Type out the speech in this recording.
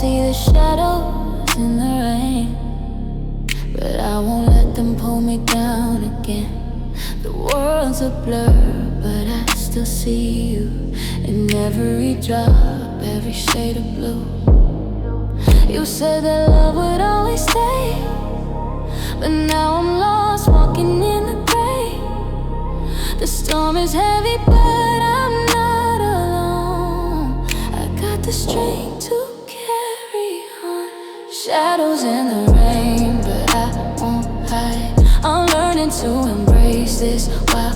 see the shadows in the rain, but I won't let them pull me down again. The world's a blur, but I still see you in every drop, every shade of blue. You said that love would always stay, but now I'm lost, walking in the gray. The storm is heavy, but I'm not alone. I got the strength to carry on. Shadows in the rain, but I won't hide. I'm learning to embrace this while